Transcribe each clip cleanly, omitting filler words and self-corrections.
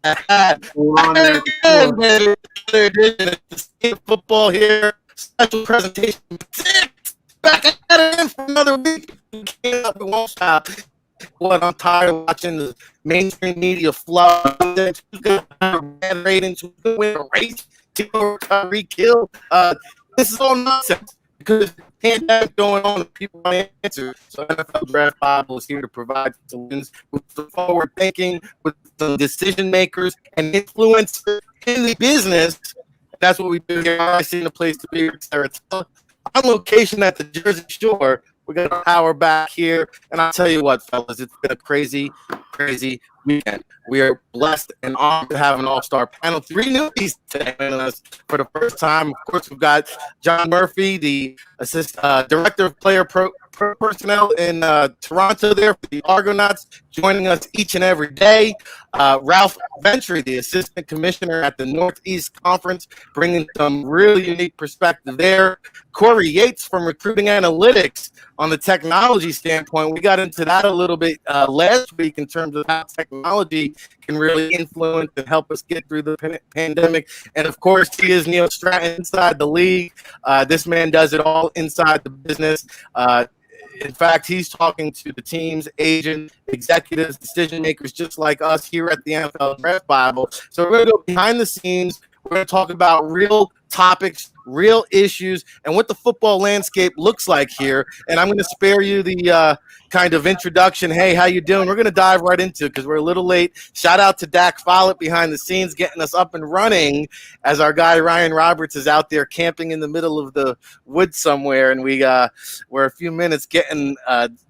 Another edition of the State of Football here. Special presentation. Back at it for another week. We can't up, we won't stop. What I'm tired of watching the mainstream media flood. Ratings, win a race, recovery, kill. This is all nonsense because the pandemic going on and people want answers. So NFL Draft Bible is here to provide solutions with the forward thinking, with the decision makers and influencers in the business. That's what we do here. I see the place to be. Saratoga. On location at the Jersey Shore. We got our power back here. And I'll tell you what, fellas, it's been a crazy, crazy weekend. We are blessed and honored to have an all-star panel. 3 newbies today for the first time. Of course, we've got John Murphy, the director of player personnel in Toronto there for the Argonauts, joining us each and every day. Ralph Ventry, the assistant commissioner at the Northeast Conference, bringing some really unique perspective there. Corey Yates from Recruiting Analytics on the technology standpoint. We got into that a little bit last week in terms of how technology can really influence and help us get through the pandemic. And, of course, he is Neil Stratton inside the league. This man does it all inside the business. In fact, he's talking to the teams, agents, executives, decision makers, just like us here at the NFL Draft Bible. So we're going to go behind the scenes. We're going to talk about real topics, real issues, and what the football landscape looks like here. And I'm going to spare you the kind of introduction. Hey, how you doing? We're going to dive right into it because we're a little late. Shout out to Dak Follett behind the scenes, getting us up and running as our guy Ryan Roberts is out there camping in the middle of the woods somewhere. And we're a few minutes getting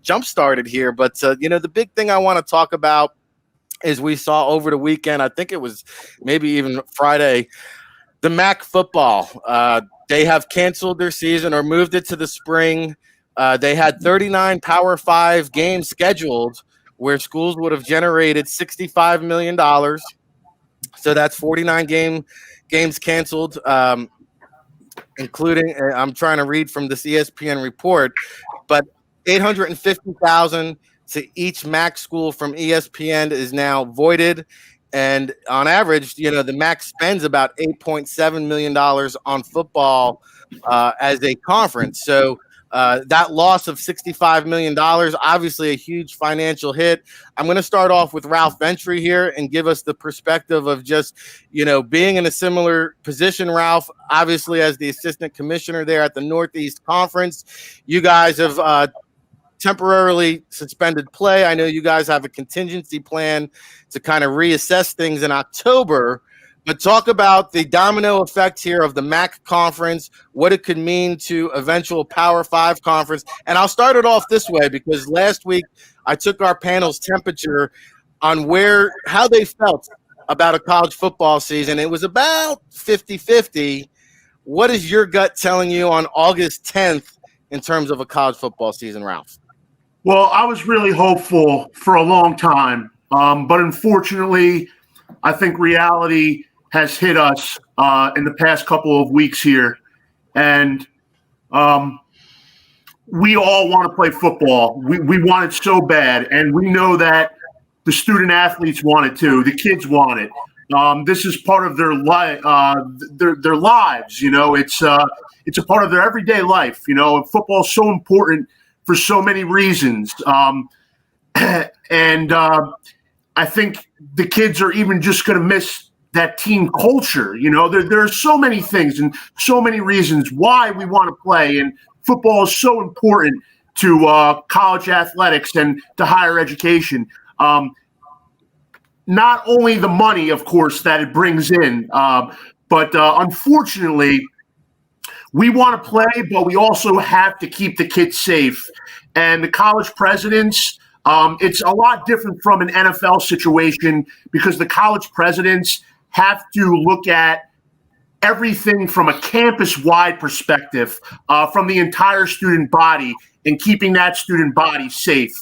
jump started here. But, the big thing I want to talk about is we saw over the weekend, I think it was maybe even Friday, the MAC football. They have canceled their season or moved it to the spring. They had 39 Power 5 games scheduled where schools would have generated $65 million. So that's 49 games canceled, including, I'm trying to read from this ESPN report, but $850,000 to each MAC school from ESPN is now voided. And on average, the MAC spends about $8.7 million on football as a conference. So that loss of $65 million, obviously a huge financial hit. I'm going to start off with Ralph Ventry here and give us the perspective of just, being in a similar position, Ralph, obviously as the assistant commissioner there at the Northeast Conference. You guys have temporarily suspended play. I know you guys have a contingency plan to kind of reassess things in October, but talk about the domino effect here of the MAC conference, what it could mean to eventual Power 5 conference. And I'll start it off this way because last week I took our panel's temperature on how they felt about a college football season. It was about 50-50. What is your gut telling you on August 10th in terms of a college football season, Ralph? Well, I was really hopeful for a long time, but unfortunately, I think reality has hit us in the past couple of weeks here, and we all want to play football. We want it so bad, and we know that the student athletes want it too. The kids want it. This is part of their lives. It's a part of their everyday life. Football is so important for so many reasons. And I think the kids are even just going to miss that team culture. There are so many things and so many reasons why we want to play. And football is so important to college athletics and to higher education. Not only the money, of course, that it brings in, but unfortunately, we want to play, but we also have to keep the kids safe. And the college presidents, it's a lot different from an NFL situation because the college presidents have to look at everything from a campus-wide perspective, from the entire student body and keeping that student body safe.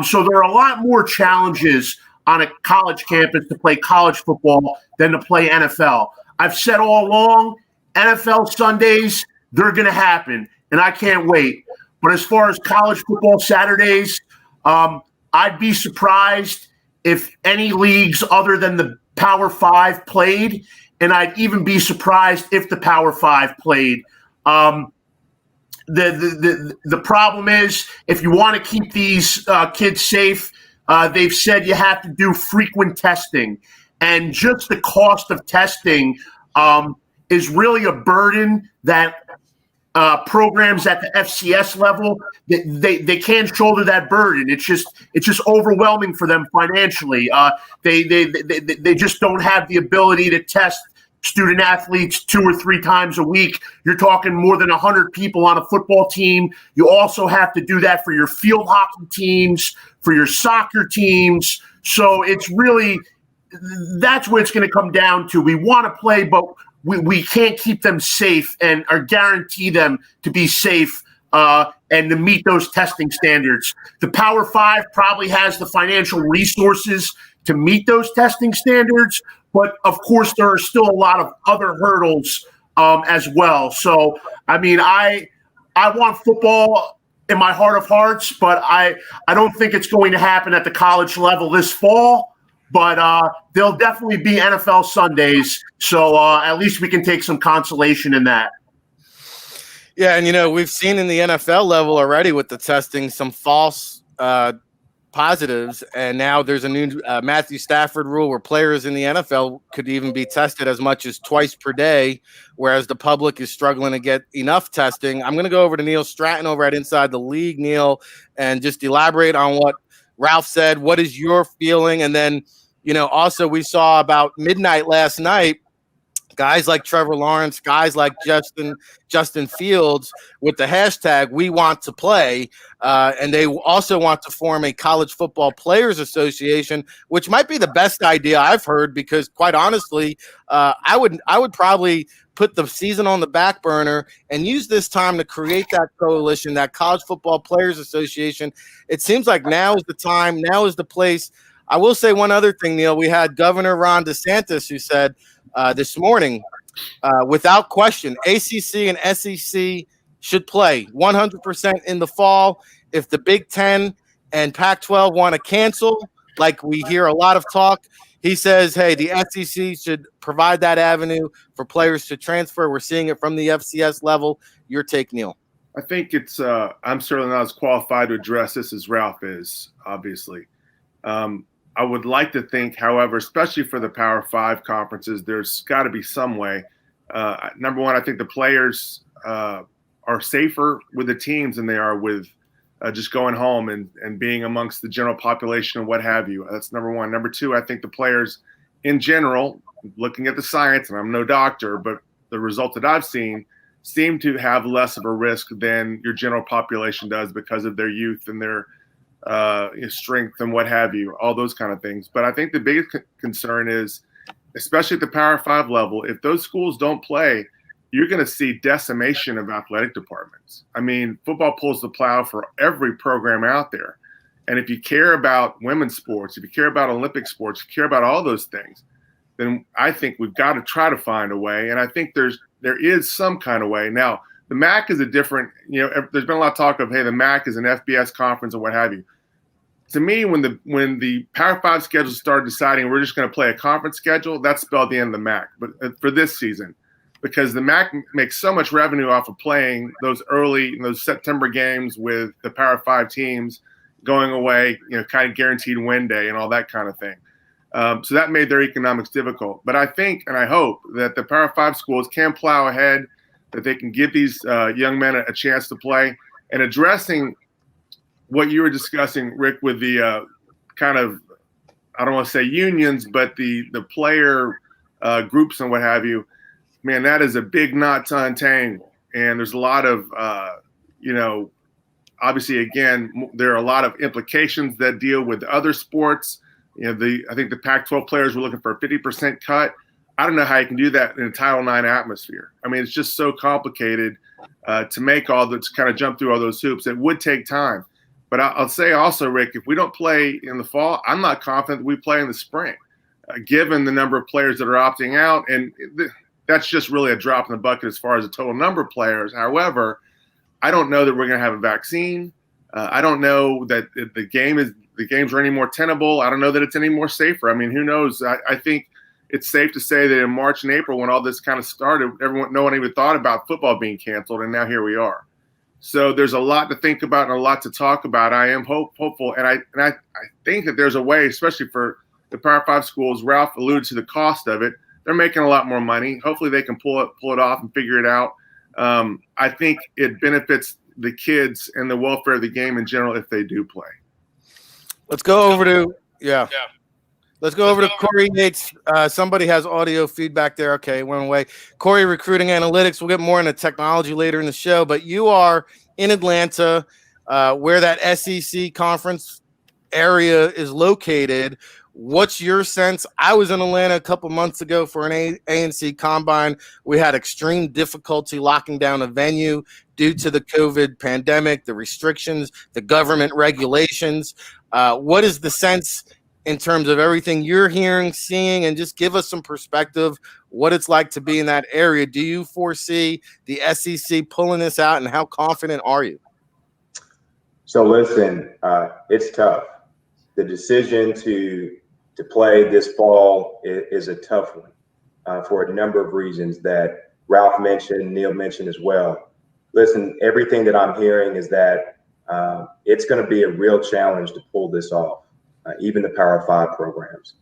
So there are a lot more challenges on a college campus to play college football than to play NFL. I've said all along, NFL Sundays, they're going to happen, and I can't wait. But as far as college football Saturdays, I'd be surprised if any leagues other than the Power 5 played, and I'd even be surprised if the Power 5 played. The problem is, if you want to keep these kids safe, they've said you have to do frequent testing, and just the cost of testing is really a burden that programs at the FCS level they can't shoulder that burden. It's just overwhelming for them financially. They just don't have the ability to test student athletes 2 or 3 times a week. You're talking more than 100 people on a football team. You also have to do that for your field hockey teams, for your soccer teams. So it's really, that's what it's going to come down to. We want to play, but we can't keep them safe or guarantee them to be safe and to meet those testing standards. The Power 5 probably has the financial resources to meet those testing standards, but of course there are still a lot of other hurdles as well. So, I mean, I want football in my heart of hearts, but I don't think it's going to happen at the college level this fall. But there'll definitely be NFL Sundays, so at least we can take some consolation in that. Yeah, and we've seen in the NFL level already with the testing some false positives, and now there's a new Matthew Stafford rule where players in the NFL could even be tested as much as twice per day, whereas the public is struggling to get enough testing. I'm going to go over to Neil Stratton over at Inside the League, Neil, and just elaborate on what Ralph said. What is your feeling? And then, also we saw about midnight last night, guys like Trevor Lawrence, guys like Justin Fields with the hashtag "We Want to Play," and they also want to form a college football players association, which might be the best idea I've heard, because quite honestly, I would probably put the season on the back burner and use this time to create that coalition, that college football players association. It seems like now is the time, now is the place. I will say one other thing, Neil. We had Governor Ron DeSantis who said this morning, without question, ACC and SEC should play 100% in the fall. If the Big Ten and Pac-12 want to cancel, like we hear a lot of talk, he says, hey, the SEC should provide that avenue for players to transfer. We're seeing it from the FCS level. Your take, Neil? I think it's I'm certainly not as qualified to address this as Ralph is, obviously. I would like to think, however, especially for the Power 5 conferences, there's got to be some way. Number one, I think the players are safer with the teams than they are with just going home and being amongst the general population and what have you. That's number one. Number two, I think the players in general, looking at the science, and I'm no doctor, but the results that I've seen seem to have less of a risk than your general population does because of their youth and their strength and what have you, all those kind of things. But I think the biggest concern is, especially at the Power 5 level, if those schools don't play, you're going to see decimation of athletic departments. I mean, football pulls the plow for every program out there. And if you care about women's sports, if you care about Olympic sports, if you care about all those things, then I think we've got to try to find a way. And I think there is some kind of way. Now, the MAC is a different, there's been a lot of talk of, hey, the MAC is an FBS conference or what have you. To me, when the Power 5 schedule started deciding we're just going to play a conference schedule, that spelled the end of the MAC. But for this season, because the MAC makes so much revenue off of playing those September games with the Power 5 teams going away, kind of guaranteed win day and all that kind of thing. So that made their economics difficult. But I think and I hope that the Power 5 schools can plow ahead, that they can give these young men a chance to play. And addressing what you were discussing, Rick, with the kind of, I don't want to say unions, but the player groups and what have you, man, that is a big knot to untangle. And there's a lot of, obviously, again, there are a lot of implications that deal with other sports. I think the Pac-12 players were looking for a 50% cut. I don't know how you can do that in a Title IX atmosphere. I mean, it's just so complicated to make all that, to kind of jump through all those hoops. It would take time. But I'll say also, Rick, if we don't play in the fall, I'm not confident that we play in the spring, given the number of players that are opting out. And that's just really a drop in the bucket as far as the total number of players. However, I don't know that we're going to have a vaccine. I don't know that the games are any more tenable. I don't know that it's any more safer. I mean, who knows? I think it's safe to say that in March and April, when all this kind of started, no one even thought about football being canceled, and now here we are. So there's a lot to think about and a lot to talk about. I am hopeful, and I think that there's a way, especially for the Power 5 schools. Ralph alluded to the cost of it. They're making a lot more money. Hopefully they can pull it off and figure it out. I think it benefits the kids and the welfare of the game in general if they do play. Let's go over to Let's go over to Corey Yates. Somebody has audio feedback there. Okay, it went away. Corey, recruiting analytics. We'll get more into technology later in the show, but you are in Atlanta, where that SEC conference area is located. What's your sense? I was in Atlanta a couple months ago for an A&C combine. We had extreme difficulty locking down a venue due to the COVID pandemic, the restrictions, the government regulations. What is the sense in terms of everything you're hearing, seeing, and just give us some perspective what it's like to be in that area? Do you foresee the SEC pulling this out, and how confident are you? So listen, it's tough. The decision to play this fall is a tough one for a number of reasons that Ralph mentioned, Neil mentioned as well. Listen, everything that I'm hearing is that it's going to be a real challenge to pull this off, even the Power 5 programs.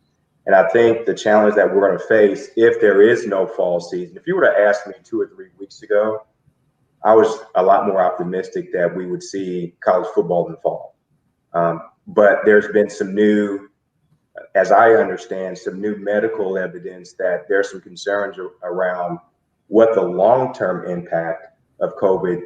And I think the challenge that we're going to face if there is no fall season, if you were to ask me 2 or 3 weeks ago, I was a lot more optimistic that we would see college football in the fall. But there's been some new, as I understand, some new medical evidence that there's some concerns around what the long-term impact of COVID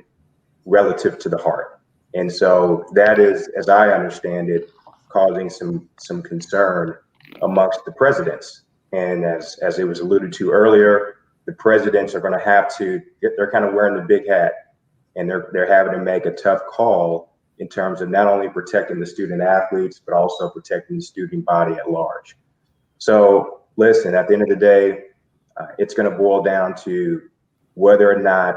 relative to the heart. And so that is, as I understand it, causing some concern amongst the presidents. And as it was alluded to earlier, the presidents are going to have to, they're kind of wearing the big hat, and they're having to make a tough call in terms of not only protecting the student athletes, but also protecting the student body at large. So listen, at the end of the day, it's going to boil down to whether or not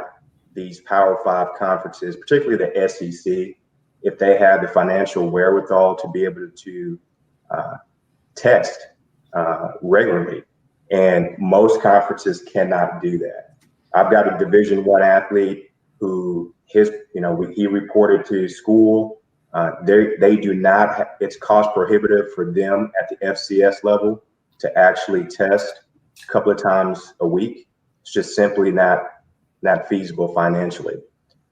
these Power 5 conferences, particularly the SEC, if they have the financial wherewithal to be able to test regularly. And most conferences cannot do that. I've got a Division I athlete who he reported to school. They do not, it's cost prohibitive for them at the FCS level to actually test a couple of times a week. It's just simply not feasible financially.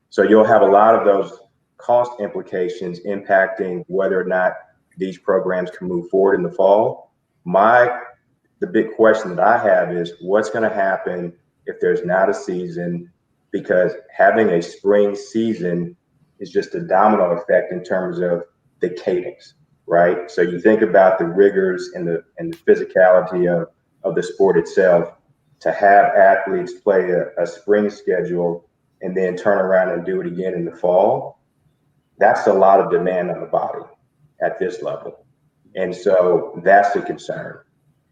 So you'll have a lot of those cost implications impacting whether or not these programs can move forward in the fall. The big question that I have is what's going to happen if there's not a season, because having a spring season is just a domino effect in terms of the cadence, right? So you think about the rigors and the physicality of the sport itself. To have athletes play a spring schedule and then turn around and do it again in the fall, that's a lot of demand on the body at this level. And so that's the concern.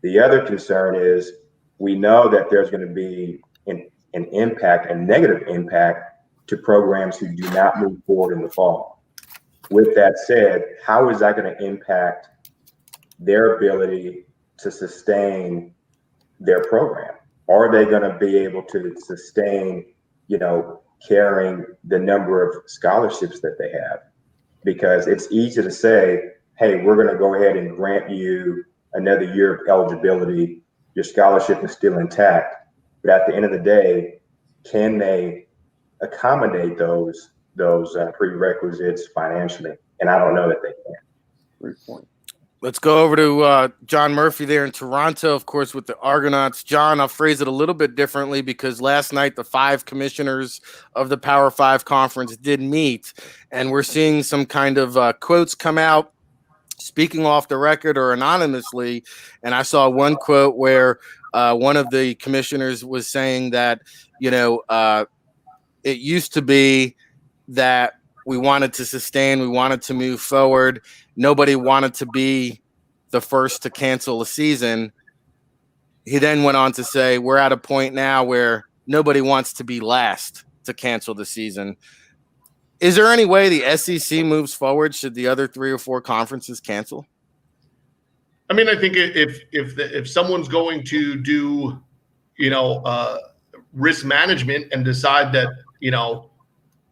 The other concern is we know that there's going to be an impact, a negative impact to programs who do not move forward in the fall. With that said, how is that going to impact their ability to sustain their program? Are they going to be able to sustain, carrying the number of scholarships that they have? Because it's easy to say, hey, we're going to go ahead and grant you another year of eligibility. Your scholarship is still intact. But at the end of the day, can they accommodate those prerequisites financially? And I don't know that they can. Great point. Let's go over to John Murphy there in Toronto, of course, with the Argonauts. John, I'll phrase it a little bit differently because last night the 5 commissioners of the Power 5 conference did meet, and we're seeing some kind of quotes come out speaking off the record or anonymously. And I saw one quote where one of the commissioners was saying that, it used to be that we wanted to sustain, we wanted to move forward. Nobody wanted to be the first to cancel a season. He then went on to say, we're at a point now where nobody wants to be last to cancel the season. Is there any way the SEC moves forward should the other 3 or 4 conferences cancel? I mean, I think if someone's going to do, risk management and decide that,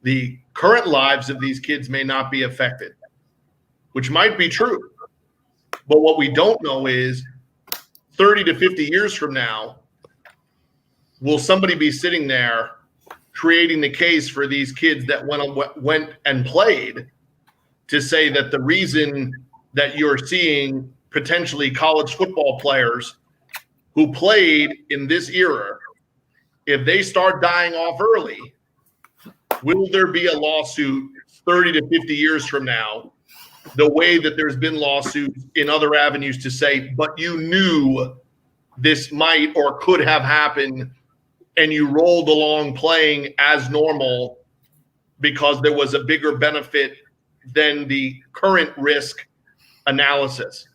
the current lives of these kids may not be affected, which might be true. But what we don't know is 30 to 50 years from now, will somebody be sitting there creating the case for these kids that went and played to say that the reason that you're seeing potentially college football players who played in this era, if they start dying off early, will there be a lawsuit 30 to 50 years from now, the way that there's been lawsuits in other avenues to say, but you knew this might or could have happened and you rolled along playing as normal because there was a bigger benefit than the current risk analysis,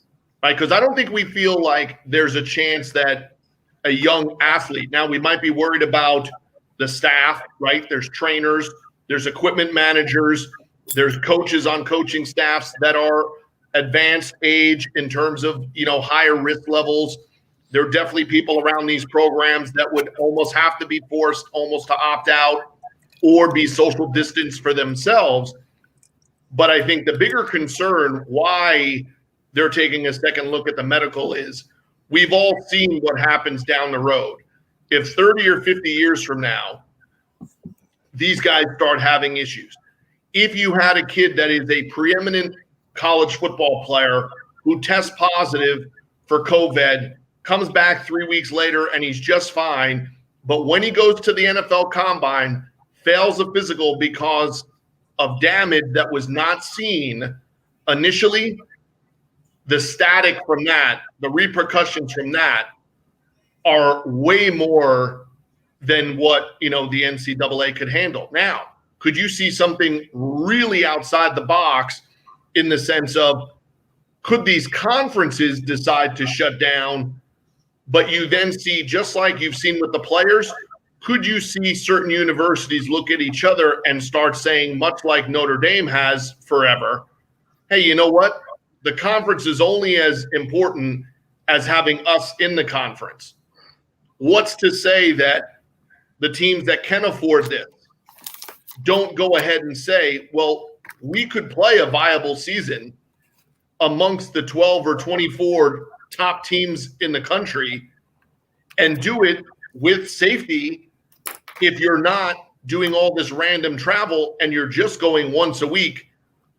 right? Because I don't think we feel like there's a chance that a young athlete, now we might be worried about the staff, right? There's trainers, there's equipment managers, there's coaches on coaching staffs that are advanced age in terms of, higher risk levels. There are definitely people around these programs that would almost have to be forced almost to opt out or be social distance for themselves. But I think the bigger concern why they're taking a second look at the medical is we've all seen what happens down the road. If 30 or 50 years from now, these guys start having issues. If you had a kid that is a preeminent college football player who tests positive for COVID, comes back 3 weeks later and he's just fine, but when he goes to the NFL Combine, fails a physical because of damage that was not seen initially, the static from that, the repercussions from that are way more than what, the NCAA could handle. Now, could you see something really outside the box in the sense of could these conferences decide to shut down, but you then see, just like you've seen with the players, could you see certain universities look at each other and start saying, much like Notre Dame has forever, hey, you know what? The conference is only as important as having us in the conference. What's to say that the teams that can afford this don't go ahead and say, well, we could play a viable season amongst the 12 or 24 top teams in the country and do it with safety if you're not doing all this random travel and you're just going once a week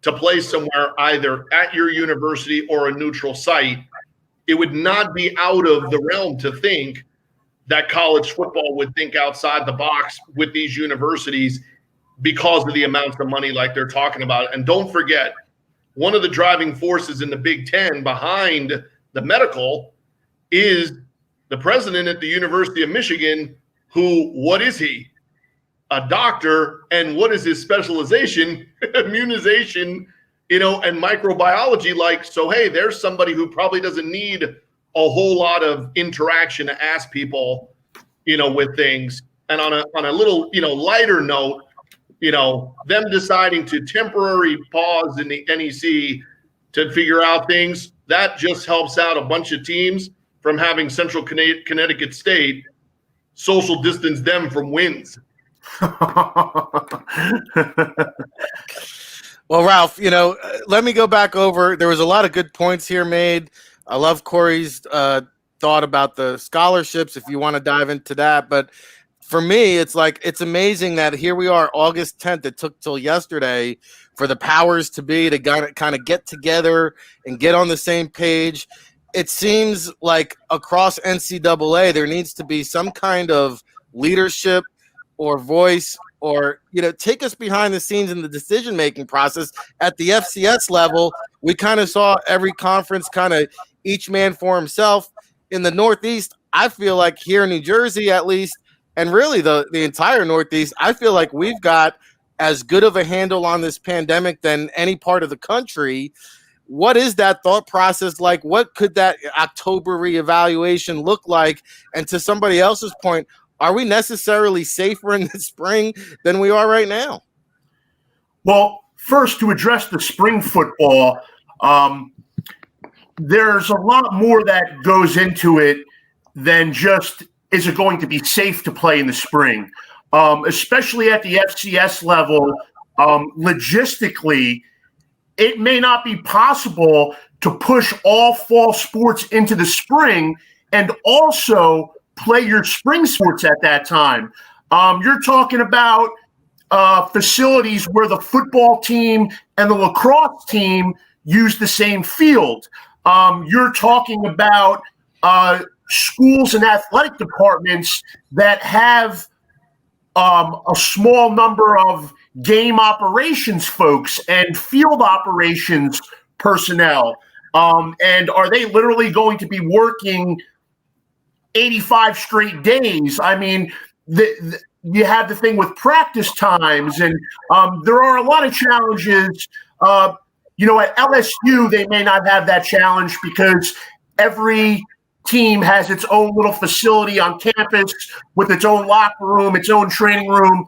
to play somewhere either at your university or a neutral site. It would not be out of the realm to think that college football would think outside the box with these universities because of the amounts of money like they're talking about. And don't forget, one of the driving forces in the Big Ten behind the medical is the president at the University of Michigan, who, what is he? A doctor. And what is his specialization? Immunization, and microbiology. Like, so, hey, there's somebody who probably doesn't need a whole lot of interaction to ask people, with things. And on a little, lighter note, them deciding to temporary pause in the NEC to figure out things, that just helps out a bunch of teams from having Central Connecticut State social distance them from wins. Well, Ralph, let me go back over. There was a lot of good points here made. I love Corey's thought about the scholarships, if you want to dive into that. But for me, it's amazing that here we are, August 10th. It took till yesterday for the powers to be to kind of get together and get on the same page. It seems like across NCAA, there needs to be some kind of leadership or voice or, take us behind the scenes in the decision-making process. At the FCS level, we kind of saw every conference kind of each man for himself. In the Northeast, I feel like here in New Jersey, at least, and really the entire Northeast, I feel like we've got as good of a handle on this pandemic than any part of the country. What is that thought process like? What could that October reevaluation look like? And to somebody else's point, are we necessarily safer in the spring than we are right now? Well, first, to address the spring football, there's a lot more that goes into it than just, is it going to be safe to play in the spring? Especially at the FCS level, logistically, it may not be possible to push all fall sports into the spring and also play your spring sports at that time. You're talking about facilities where the football team and the lacrosse team use the same field. You're talking about schools and athletic departments that have a small number of game operations folks and field operations personnel. And are they literally going to be working 85 straight days? I mean, you have the thing with practice times, and there are a lot of challenges. At LSU, they may not have that challenge because every team has its own little facility on campus with its own locker room, its own training room.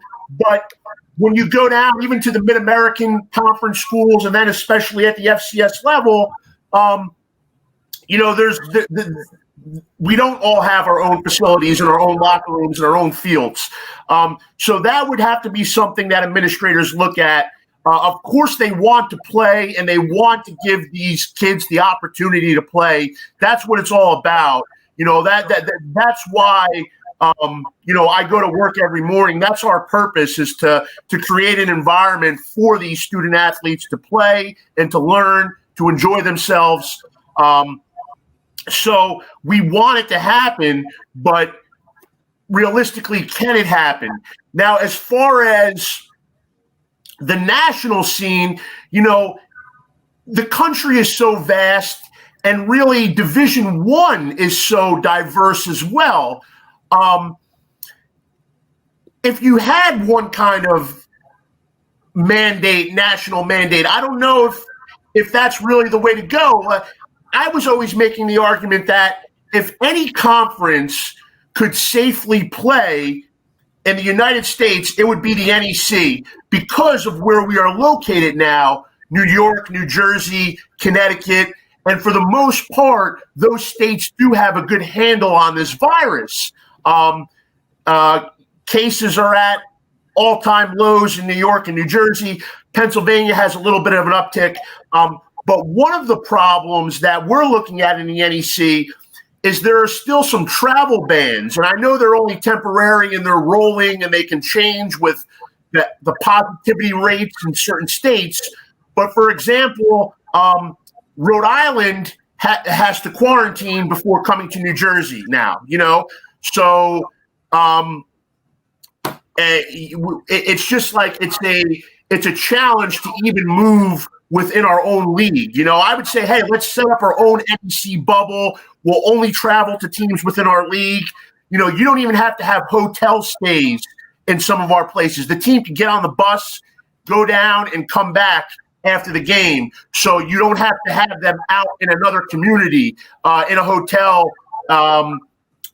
But when you go down even to the Mid-American Conference schools, and then especially at the FCS level, we don't all have our own facilities and our own locker rooms and our own fields. So that would have to be something that administrators look at. Of course, they want to play and they want to give these kids the opportunity to play. That's what it's all about. That's why I go to work every morning. That's our purpose, is to create an environment for these student athletes to play and to learn, to enjoy themselves. So we want it to happen, but realistically, can it happen? Now, as far as the national scene, the country is so vast, and really Division I is so diverse as well. If you had one kind of mandate, national mandate, I don't know if that's really the way to go. I was always making the argument that if any conference could safely play in the United States, it would be the NEC, because of where we are located now: New York, New Jersey, Connecticut. And for the most part, those states do have a good handle on this virus. Cases are at all-time lows in New York and New Jersey. Pennsylvania has a little bit of an uptick. But one of the problems that we're looking at in the NEC is there are still some travel bans. And I know they're only temporary and they're rolling and they can change with the positivity rates in certain states. But for example, Rhode Island has to quarantine before coming to New Jersey now, So it's just like it's a challenge to even move within our own league. I would say, hey, let's set up our own NEC bubble. We'll only travel to teams within our league. You don't even have to have hotel stays in some of our places. The team can get on the bus, go down, and come back after the game. So you don't have to have them out in another community, in a hotel,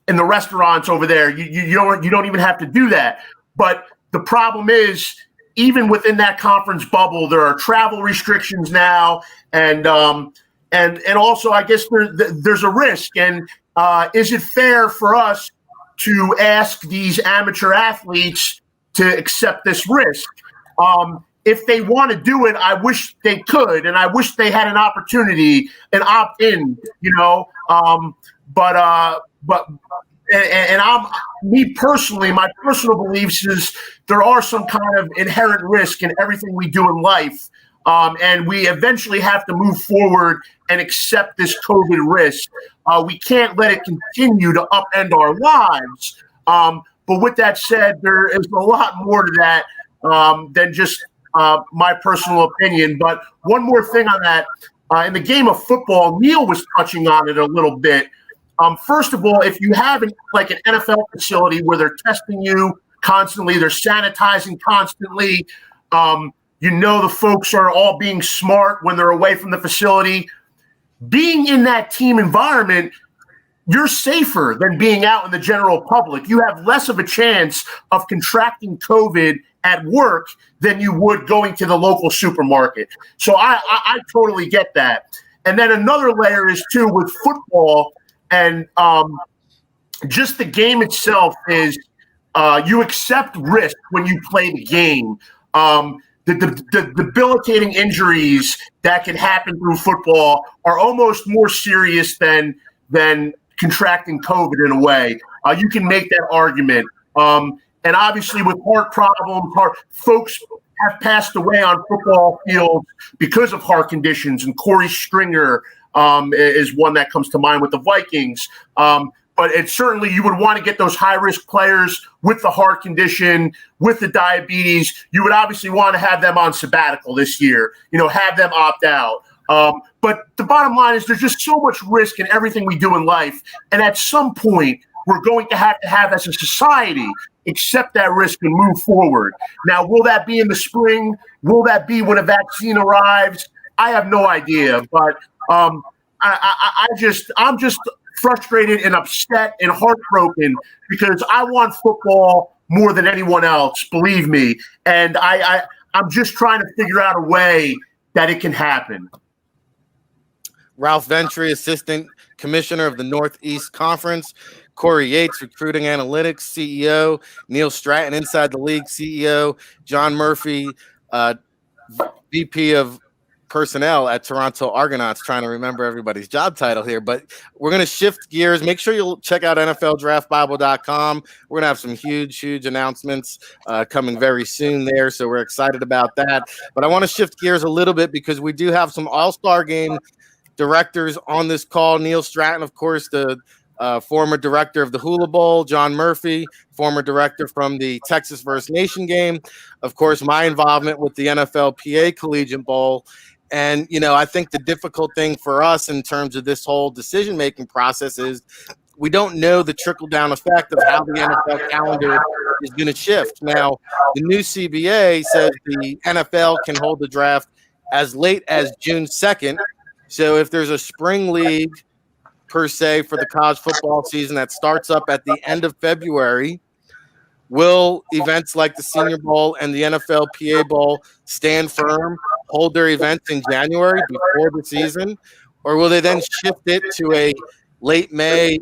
in the restaurants over there. You don't even have to do that. But the problem is, even within that conference bubble, there are travel restrictions now, and also I guess there's a risk. And is it fair for us to ask these amateur athletes to accept this risk? If they want to do it, I wish they could, and I wish they had an opportunity and opt in. And me personally, my personal beliefs is there are some kind of inherent risk in everything we do in life. And we eventually have to move forward and accept this COVID risk. We can't let it continue to upend our lives. But with that said, there is a lot more to that than just my personal opinion. But one more thing on that. In the game of football, Neil was touching on it a little bit. First of all, if you have an NFL facility where they're testing you constantly, they're sanitizing constantly, the folks are all being smart when they're away from the facility. Being in that team environment, you're safer than being out in the general public. You have less of a chance of contracting COVID at work than you would going to the local supermarket. So I totally get that. And then another layer is too with football and just the game itself is you accept risk when you play the game. The debilitating injuries that can happen through football are almost more serious than contracting COVID in a way. You can make that argument. And obviously with heart problems, folks have passed away on football fields because of heart conditions. And Corey Stringer is one that comes to mind with the Vikings. But it's certainly you would want to get those high-risk players with the heart condition, with the diabetes. You would obviously want to have them on sabbatical this year, have them opt out. But the bottom line is there's just so much risk in everything we do in life. And at some point, we're going to have as a society, accept that risk and move forward. Now, will that be in the spring? Will that be when a vaccine arrives? I have no idea. But I'm just frustrated and upset and heartbroken because I want football more than anyone else, believe me. And I'm just trying to figure out a way that it can happen. Ralph Ventry, Assistant Commissioner of the Northeast Conference. Corey Yates, Recruiting Analytics CEO. Neil Stratton, Inside the League CEO. John Murphy, VP of Personnel at Toronto Argonauts, trying to remember everybody's job title here, but we're going to shift gears. Make sure you'll check out NFLDraftBible.com. We're going to have some huge announcements coming very soon there, so we're excited about that. But I want to shift gears a little bit because we do have some All-Star Game directors on this call. Neil Stratton, of course, the former director of the Hula Bowl. John Murphy, former director from the Texas First Nation game. Of course, my involvement with the NFLPA Collegiate Bowl. And, I think the difficult thing for us in terms of this whole decision-making process is we don't know the trickle-down effect of how the NFL calendar is going to shift. Now, the new CBA says the NFL can hold the draft as late as June 2nd. So if there's a spring league, per se, for the college football season that starts up at the end of February, will events like the Senior Bowl and the NFLPA Bowl stand firm, hold their events in January before the season, or will they then shift it to a late May,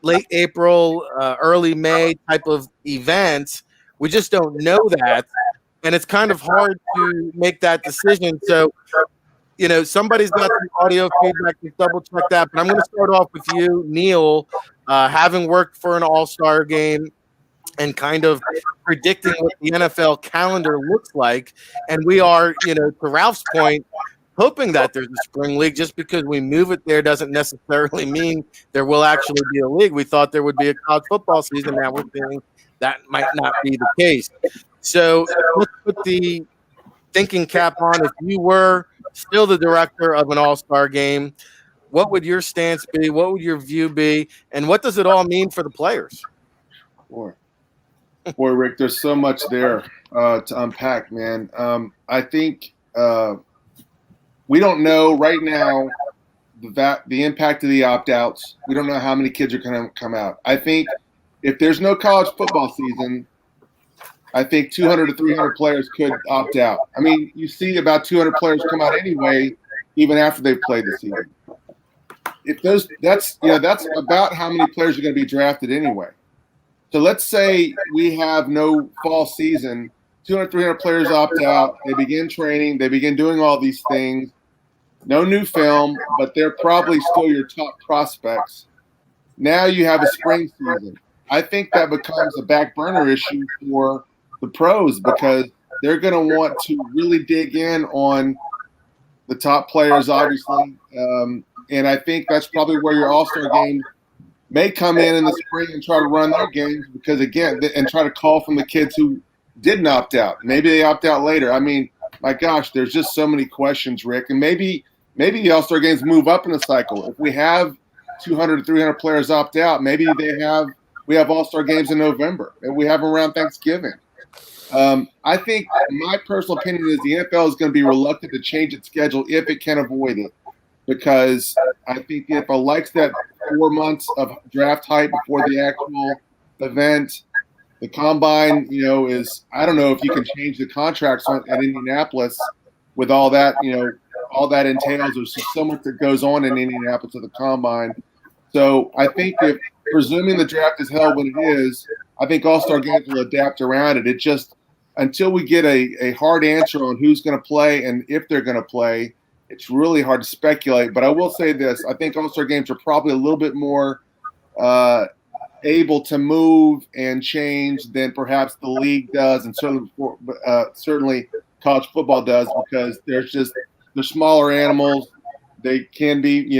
late April, early May type of event? We just don't know that, and it's kind of hard to make that decision. So, somebody's got some audio feedback to double check that, but I'm going to start off with you, Neil, having worked for an all-star game and kind of predicting what the NFL calendar looks like. And we are, to Ralph's point, hoping that there's a spring league. Just because we move it there doesn't necessarily mean there will actually be a league. We thought there would be a college football season. Now we're thinking that might not be the case. So let's put the thinking cap on. If you were still the director of an all-star game, what would your stance be? What would your view be? And what does it all mean for the players? Boy, Rick, there's so much there to unpack, man. I think we don't know right now the impact of the opt-outs. We don't know how many kids are going to come out. I think if there's no college football season, I think 200 to 300 players could opt out. I mean, you see about 200 players come out anyway, even after they've played the season. That's about how many players are going to be drafted anyway. So let's say we have no fall season, 200, 300 players opt out. They begin training. They begin doing all these things. No new film, but they're probably still your top prospects. Now you have a spring season. I think that becomes a back burner issue for the pros because they're going to want to really dig in on the top players, obviously. And I think that's probably where your all-star game may come in the spring and try to run their games because, again, and try to call from the kids who didn't opt out. Maybe they opt out later. I mean, my gosh, there's just so many questions, Rick. And maybe the all-star games move up in the cycle. If we have 200 to 300 players opt out, maybe we have all-star games in November and we have them around Thanksgiving. I think my personal opinion is the NFL is going to be reluctant to change its schedule if it can avoid it, because I think the NFL likes that 4 months of draft hype before the actual event. The combine, is I don't know if you can change the contracts at Indianapolis with all that, all that entails. There's just so much that goes on in Indianapolis at the combine. So I think if presuming the draft is held when it is, I think All-Star games will adapt around it. It just until we get a hard answer on who's going to play and if they're going to play, it's really hard to speculate. But I will say this: I think All-Star games are probably a little bit more able to move and change than perhaps the league does, and certainly college football does, because they're smaller animals. They can be,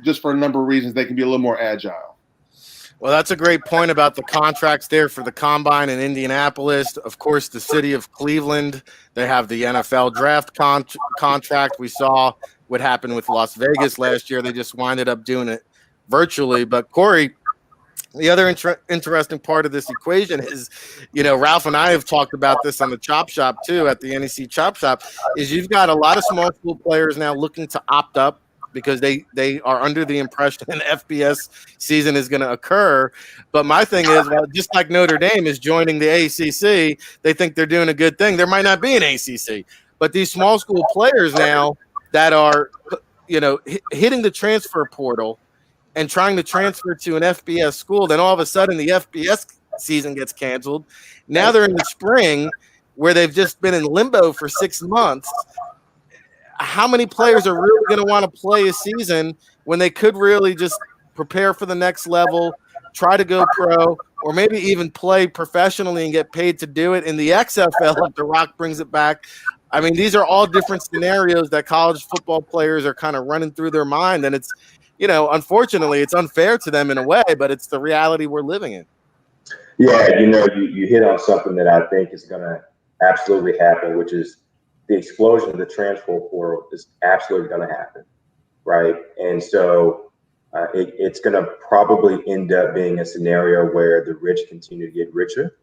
just for a number of reasons, they can be a little more agile. Well, that's a great point about the contracts there for the combine in Indianapolis. Of course, the city of Cleveland, they have the NFL draft contract. We saw what happened with Las Vegas last year. They just winded up doing it virtually. But Corey, the other interesting part of this equation is, Ralph and I have talked about this on the Chop Shop too, at the NEC Chop Shop, is you've got a lot of small school players now looking to opt up because they are under the impression an FBS season is going to occur. But my thing is, well, just like Notre Dame is joining the ACC, they think they're doing a good thing. There might not be an ACC, but these small school players now that are, hitting the transfer portal and trying to transfer to an FBS school, then all of a sudden the FBS season gets canceled. Now they're in the spring where they've just been in limbo for 6 months. How many players are really going to want to play a season when they could really just prepare for the next level, try to go pro, or maybe even play professionally and get paid to do it in the XFL if The Rock brings it back? I mean, these are all different scenarios that college football players are kind of running through their mind, and it's, unfortunately, it's unfair to them in a way, but it's the reality we're living in. Yeah, you hit on something that I think is going to absolutely happen, which is the explosion of the transfer portal is absolutely going to happen, right? And so it's going to probably end up being a scenario where the rich continue to get richer,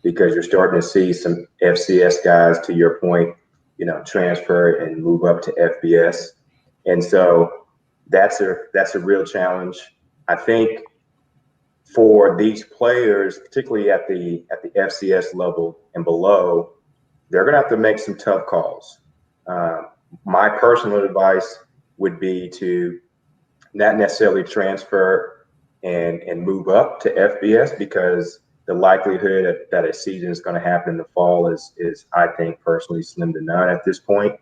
because you're starting to see some FCS guys, to your point, transfer and move up to FBS. And so that's a real challenge. I think for these players, particularly at the FCS level and below, they're going to have to make some tough calls. My personal advice would be to not necessarily transfer and move up to FBS, because the likelihood that a season is going to happen in the fall is I think personally slim to none at this point.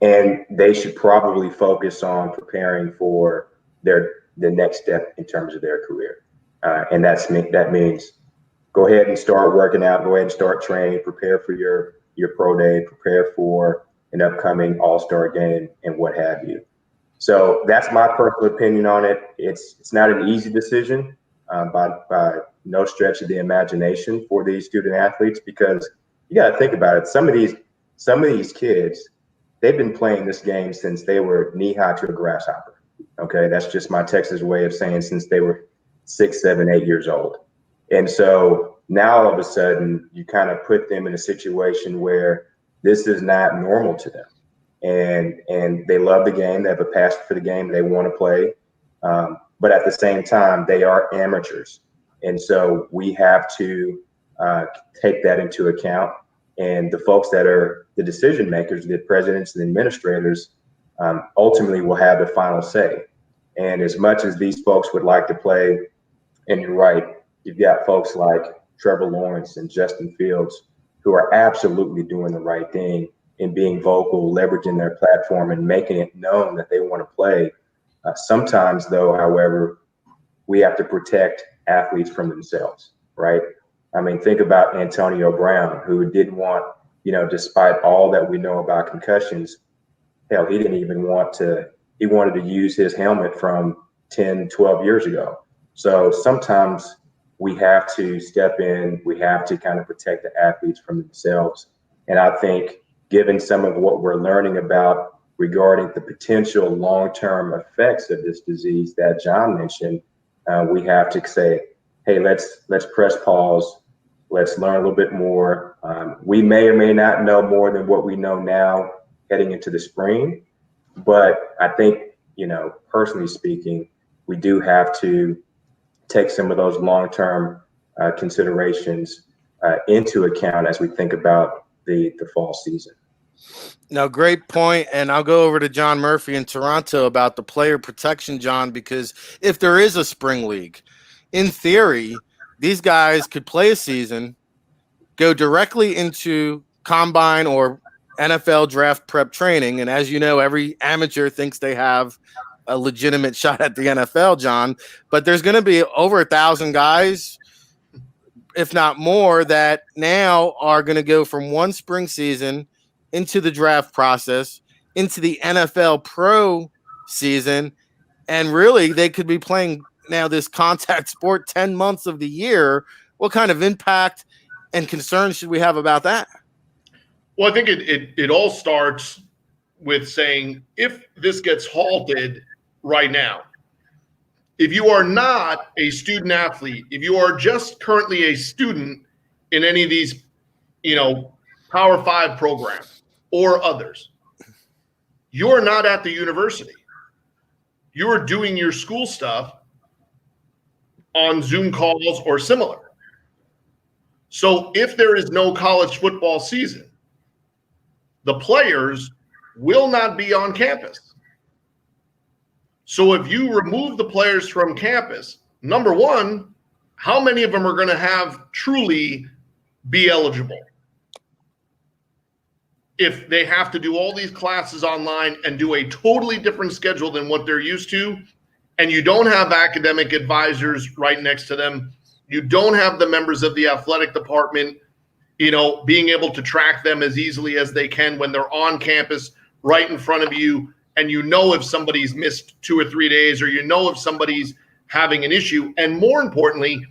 And they should probably focus on preparing for the next step in terms of their career. And that means go ahead and start working out, go ahead and start training, prepare for your pro day, prepare for an upcoming all-star game and what have you. So that's my personal opinion on it. It's not an easy decision by no stretch of the imagination for these student athletes, because you got to think about it. Some of these kids, they've been playing this game since they were knee-high to a grasshopper. Okay, that's just my Texas way of saying since they were 6, 7, 8 years old. And so now all of a sudden you kind of put them in a situation where this is not normal to them. And they love the game. They have a passion for the game. They want to play. But at the same time, they are amateurs. And so we have to take that into account. And the folks that are the decision makers, the presidents and administrators, ultimately will have the final say. And as much as these folks would like to play, and you're right, you've got folks like Trevor Lawrence and Justin Fields who are absolutely doing the right thing and being vocal, leveraging their platform and making it known that they want to play. Sometimes, though, however, we have to protect athletes from themselves, right? I mean, think about Antonio Brown, who didn't want, despite all that we know about concussions, hell, he didn't even he wanted to use his helmet from 10, 12 years ago. So sometimes we have to step in, we have to kind of protect the athletes from themselves. And I think given some of what we're learning about regarding the potential long-term effects of this disease that John mentioned, we have to say, hey, let's press pause. Let's learn a little bit more. We may or may not know more than what we know now heading into the spring. But I think, personally speaking, we do have to take some of those long-term considerations into account as we think about the fall season. No, great point. And I'll go over to John Murphy in Toronto about the player protection, John, because if there is a spring league, in theory, these guys could play a season, go directly into combine or NFL draft prep training. And as you know, every amateur thinks they have a legitimate shot at the NFL, John. But there's going to be over 1,000 guys, if not more, that now are going to go from one spring season into the draft process, into the NFL pro season. And really, they could be playing now this contact sport 10 months of the year. What kind of impact and concern should we have about that? Well, I think it all starts with saying, if this gets halted right now, if you are not a student athlete, if you are just currently a student in any of these, Power 5 programs or others, you're not at the university. You're doing your school stuff on Zoom calls or similar. So if there is no college football season, the players will not be on campus. So if you remove the players from campus, number one, how many of them are going to have truly be eligible? If they have to do all these classes online and do a totally different schedule than what they're used to, and you don't have academic advisors right next to them, you don't have the members of the athletic department, being able to track them as easily as they can when they're on campus right in front of you, and if somebody's missed 2 or 3 days, or if somebody's having an issue. And more importantly,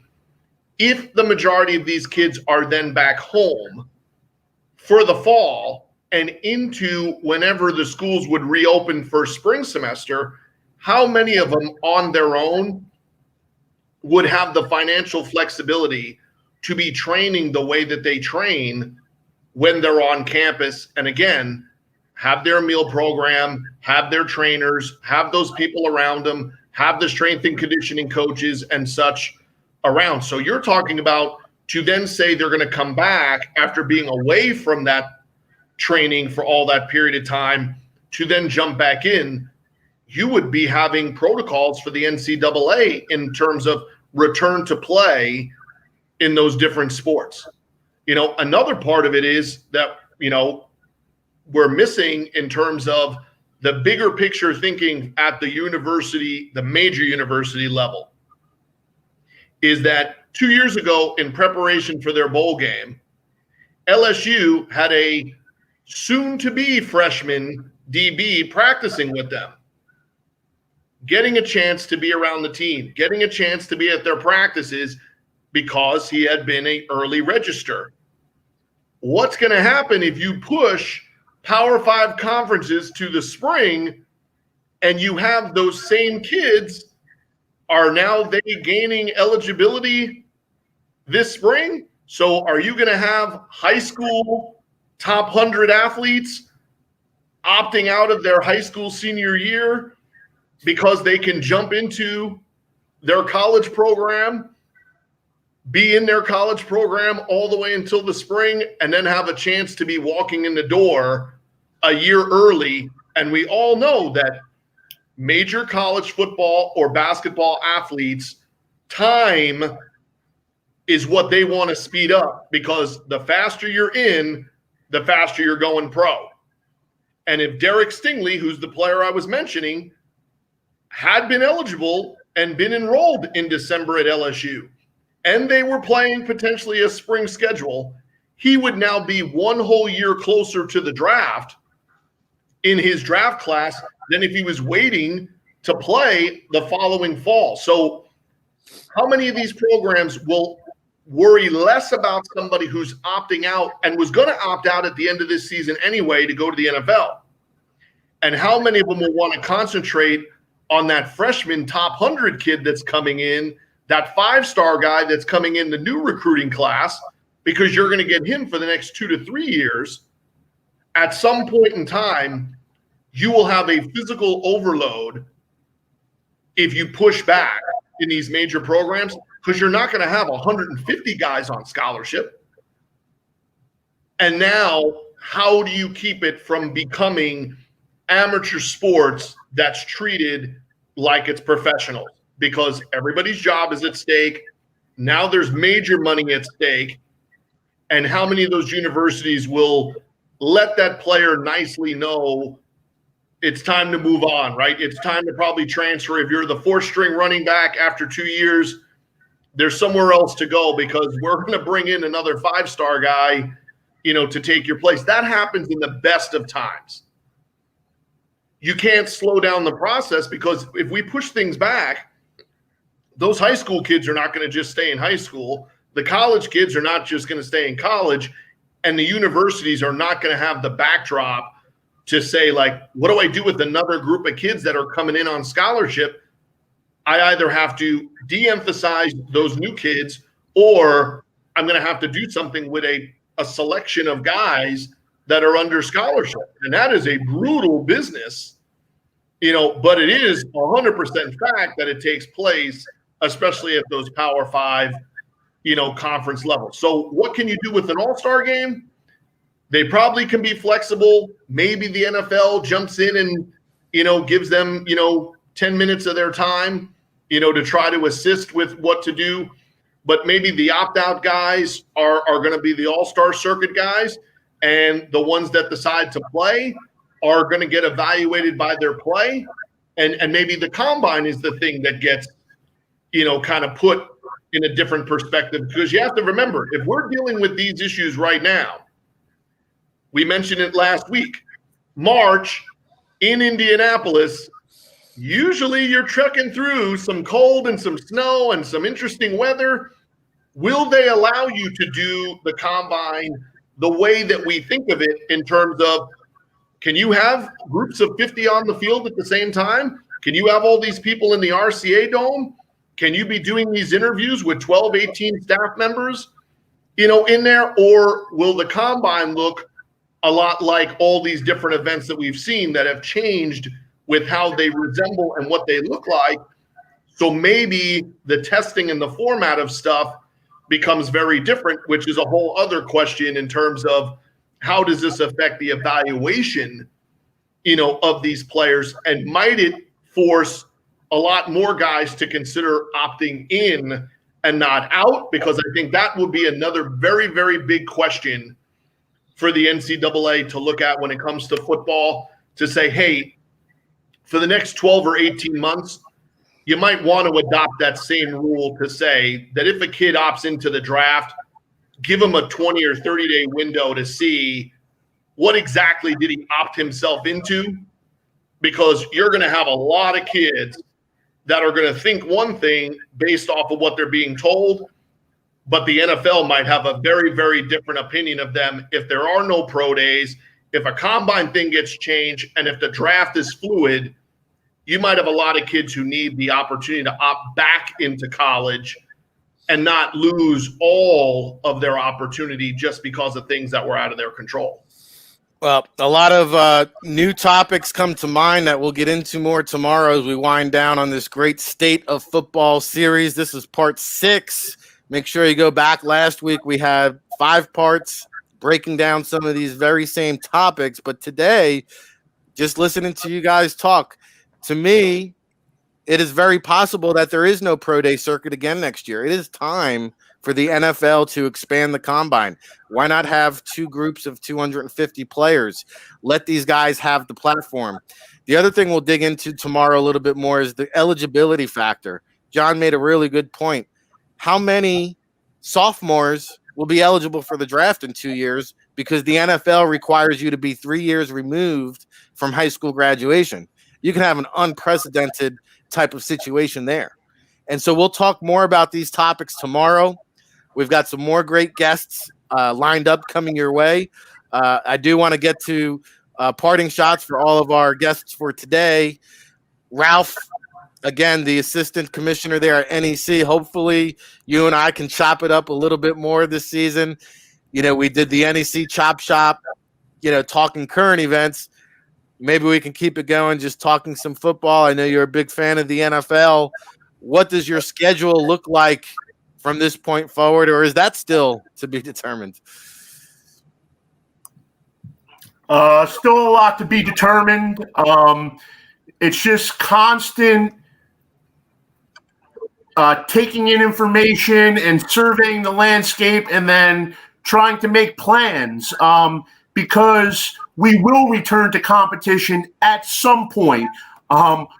if the majority of these kids are then back home for the fall and into whenever the schools would reopen for spring semester, how many of them on their own would have the financial flexibility to be training the way that they train when they're on campus? And again, have their meal program, have their trainers, have those people around them, have the strength and conditioning coaches and such around. So you're talking about, to then say they're going to come back after being away from that training for all that period of time to then jump back in, you would be having protocols for the NCAA in terms of return to play in those different sports. Another part of it is that, we're missing in terms of the bigger picture thinking at the university, the major university level, is that 2 years ago in preparation for their bowl game, LSU had a soon-to-be freshman DB practicing with them, getting a chance to be around the team, getting a chance to be at their practices because he had been an early register. What's going to happen if you push Power 5 conferences to the spring and you have those same kids, are now they gaining eligibility this spring? So are you going to have high school top 100 athletes opting out of their high school senior year because they can jump into their college program, be in their college program all the way until the spring, and then have a chance to be walking in the door a year early? And we all know that major college football or basketball athletes, time is what they want to speed up, because the faster you're in, the faster you're going pro. And if Derek Stingley, who's the player I was mentioning, had been eligible and been enrolled in December at LSU, and they were playing potentially a spring schedule, he would now be one whole year closer to the draft in his draft class than if he was waiting to play the following fall. So how many of these programs will worry less about somebody who's opting out and was going to opt out at the end of this season anyway to go to the NFL? And how many of them will want to concentrate on that freshman top 100 kid that's coming in, that 5-star guy that's coming in the new recruiting class, because you're going to get him for the next 2 to 3 years? At some point in time, you will have a physical overload if you push back in these major programs, because you're not going to have 150 guys on scholarship. And now how do you keep it from becoming amateur sports that's treated like it's professional? Because everybody's job is at stake. Now there's major money at stake. And how many of those universities will let that player nicely know it's time to move on, right? It's time to probably transfer. If you're the fourth string running back after 2 years, there's somewhere else to go because we're going to bring in another 5-star guy, to take your place. That happens in the best of times. You can't slow down the process because if we push things back, those high school kids are not going to just stay in high school. The college kids are not just going to stay in college, and the universities are not going to have the backdrop to say, like, what do I do with another group of kids that are coming in on scholarship? I either have to de-emphasize those new kids, or I'm going to have to do something with a selection of guys that are under scholarship. And that is a brutal business, but it is 100% fact that it takes place, especially at those Power 5, conference levels. So what can you do with an all-star game? They probably can be flexible. Maybe the NFL jumps in and, gives them, 10 minutes of their time, to try to assist with what to do. But maybe the opt-out guys are going to be the all-star circuit guys, and the ones that decide to play are going to get evaluated by their play. And maybe the combine is the thing that gets, kind of put in a different perspective, because you have to remember, if we're dealing with these issues right now, we mentioned it last week, March in Indianapolis, usually you're trekking through some cold and some snow and some interesting weather. Will they allow you to do the combine the way that we think of it in terms of, can you have groups of 50 on the field at the same time? Can you have all these people in the RCA Dome? Can you be doing these interviews with 12, 18 staff members, in there? Or will the combine look a lot like all these different events that we've seen that have changed with how they resemble and what they look like? So maybe the testing and the format of stuff becomes very different, which is a whole other question in terms of how does this affect the evaluation, of these players, and might it force a lot more guys to consider opting in and not out? Because I think that would be another very, very big question for the NCAA to look at when it comes to football, to say, hey, for the next 12 or 18 months, you might want to adopt that same rule to say that if a kid opts into the draft, give him a 20 or 30-day window to see what exactly did he opt himself into, because you're going to have a lot of kids that are going to think one thing based off of what they're being told, but the NFL might have a very, very different opinion of them if there are no pro days, if a combine thing gets changed, and if the draft is fluid. You might have a lot of kids who need the opportunity to opt back into college and not lose all of their opportunity just because of things that were out of their control. Well, a lot of new topics come to mind that we'll get into more tomorrow as we wind down on this great State of Football series. This is part 6. Make sure you go back. Last week we had 5 parts breaking down some of these very same topics. But today, just listening to you guys talk, to me, it is very possible that there is no pro day circuit again next year. It is time for the NFL to expand the combine. Why not have 2 groups of 250 players? Let these guys have the platform. The other thing we'll dig into tomorrow a little bit more is the eligibility factor. John made a really good point. How many sophomores will be eligible for the draft in 2 years? Because the NFL requires you to be 3 years removed from high school graduation. You can have an unprecedented type of situation there. And so we'll talk more about these topics tomorrow. We've got some more great guests lined up coming your way. I do want to get to parting shots for all of our guests for today. Ralph, again, the assistant commissioner there at NEC. Hopefully you and I can chop it up a little bit more this season. We did the NEC Chop Shop, talking current events. Maybe we can keep it going, just talking some football. I know you're a big fan of the NFL. What does your schedule look like from this point forward, or is that still to be determined? Still a lot to be determined. It's just constant taking in information and surveying the landscape and then trying to make plans because we will return to competition at some point.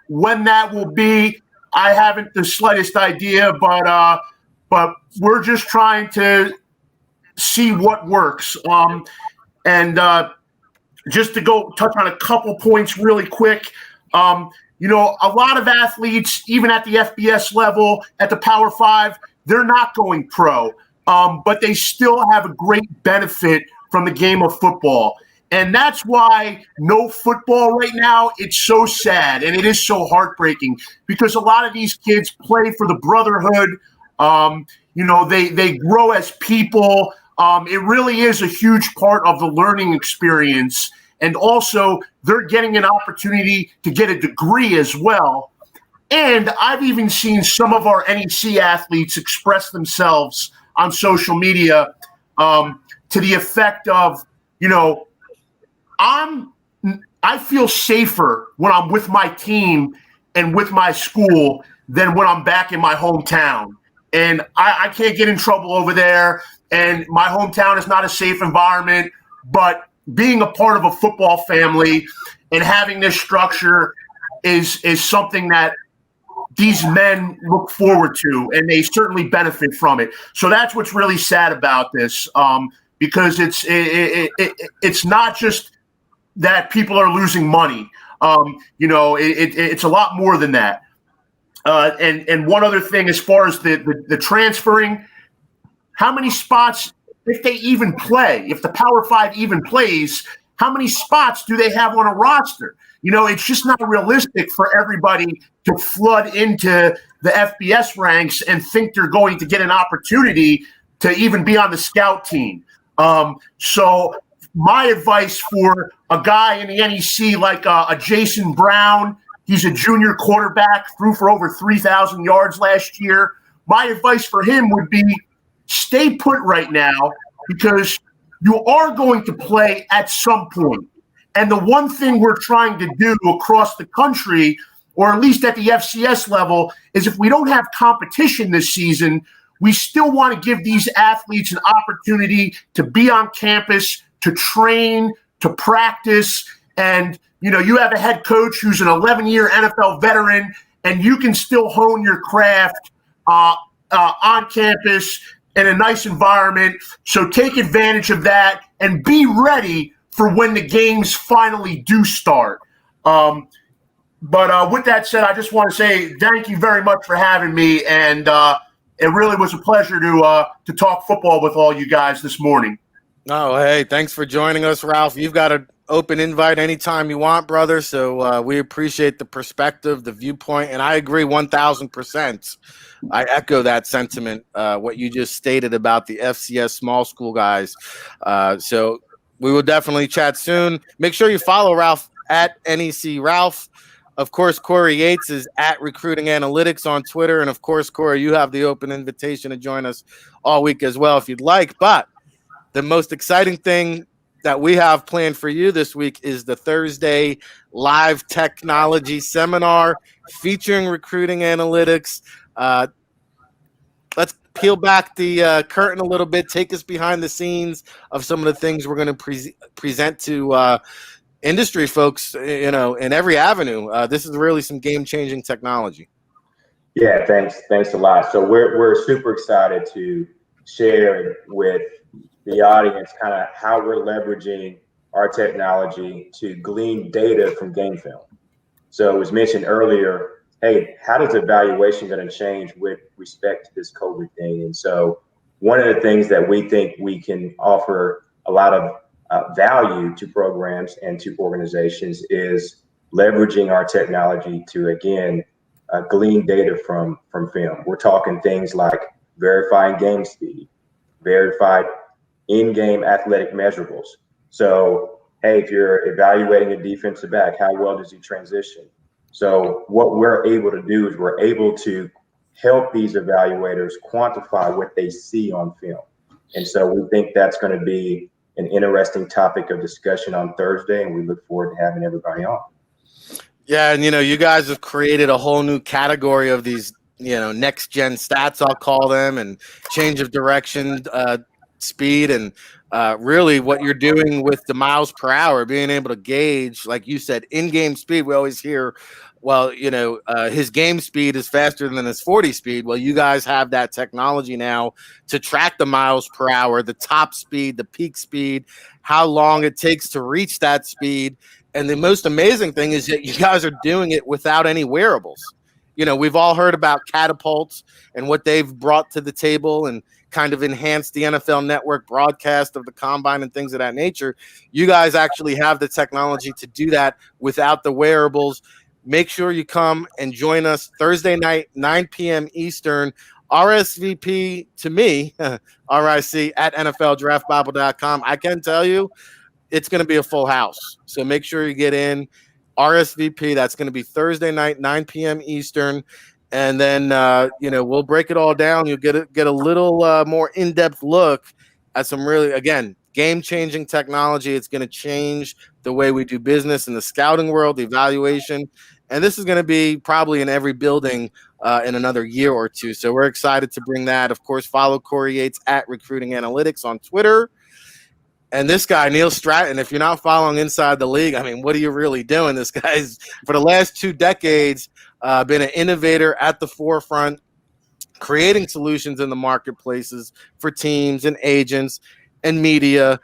When that will be, I haven't the slightest idea, but we're just trying to see what works. And just to go touch on a couple points really quick. A lot of athletes, even at the FBS level, at the Power 5, they're not going pro, but they still have a great benefit from the game of football. And that's why no football right now, it's so sad and it is so heartbreaking because a lot of these kids play for the brotherhood. They grow as people. It really is a huge part of the learning experience. And also, they're getting an opportunity to get a degree as well. And I've even seen some of our NEC athletes express themselves on social media to the effect of, I feel safer when I'm with my team and with my school than when I'm back in my hometown. And I can't get in trouble over there. And my hometown is not a safe environment, but being a part of a football family and having this structure is something that these men look forward to, and they certainly benefit from it. So that's what's really sad about this, because it's not just that people are losing money. It's a lot more than that. And one other thing, as far as the transferring, how many spots, if they even play, if the Power 5 even plays, how many spots do they have on a roster? It's just not realistic for everybody to flood into the FBS ranks and think they're going to get an opportunity to even be on the scout team. So my advice for a guy in the NEC like a Jason Brown, he's a junior quarterback, threw for over 3,000 yards last year. My advice for him would be stay put right now because you are going to play at some point. And the one thing we're trying to do across the country, or at least at the FCS level, is if we don't have competition this season, we still want to give these athletes an opportunity to be on campus, to train, to practice. And, you have a head coach who's an 11-year NFL veteran, and you can still hone your craft on campus in a nice environment. So take advantage of that and be ready for when the games finally do start. But with that said, I just want to say thank you very much for having me. And it really was a pleasure to talk football with all you guys this morning. Oh, hey, thanks for joining us, Ralph. You've got an open invite anytime you want, brother. So we appreciate the perspective, the viewpoint, and I agree 1,000%. I echo that sentiment, what you just stated about the FCS small school guys. So we will definitely chat soon. Make sure you follow Ralph at NEC Ralph. Of course, Corey Yates is at Recruiting Analytics on Twitter. And of course, Corey, you have the open invitation to join us all week as well if you'd like. But the most exciting thing that we have planned for you this week is the Thursday live technology seminar featuring Recruiting Analytics. Let's peel back the curtain a little bit, take us behind the scenes of some of the things we're going to present to industry folks, in every avenue. This is really some game-changing technology. Yeah, thanks a lot. So we're super excited to share with the audience kind of how we're leveraging our technology to glean data from game film. So it was mentioned earlier, hey, how does evaluation going to change with respect to this COVID thing? And so one of the things that we think we can offer a lot of value to programs and to organizations is leveraging our technology to, again, glean data from film. We're talking things like verifying game speed, verified in-game athletic measurables. So, hey, if you're evaluating a defensive back, how well does he transition? So what we're able to do is we're able to help these evaluators quantify what they see on film. And so we think that's going to be an interesting topic of discussion on Thursday, and we look forward to having everybody on. Yeah, and you guys have created a whole new category of these, next gen stats, I'll call them, and change of direction, speed, and really what you're doing with the miles per hour, being able to gauge, like you said, in-game speed. We always hear, well, his game speed is faster than his 40 speed. Well, you guys have that technology now to track the miles per hour, the top speed, the peak speed, how long it takes to reach that speed. And the most amazing thing is that you guys are doing it without any wearables. We've all heard about catapults and what they've brought to the table and kind of enhanced the NFL Network broadcast of the combine and things of that nature. You guys actually have the technology to do that without the wearables. Make sure you come and join us Thursday night, 9 p.m. Eastern. RSVP to me, RIC at NFLDraftBible.com. I can tell you, it's going to be a full house. So make sure you get in. RSVP, that's going to be Thursday night, 9 p.m. Eastern. And then, we'll break it all down. You'll get a little more in-depth look at some really, again, game-changing technology. It's going to change the way we do business in the scouting world, the evaluation. And this is going to be probably in every building in another year or two. So we're excited to bring that. Of course, follow Corey Yates at Recruiting Analytics on Twitter. And this guy, Neil Stratton, if you're not following Inside the League, I mean, what are you really doing? This guy's, for the last 2 decades, been an innovator at the forefront, creating solutions in the marketplaces for teams and agents and media.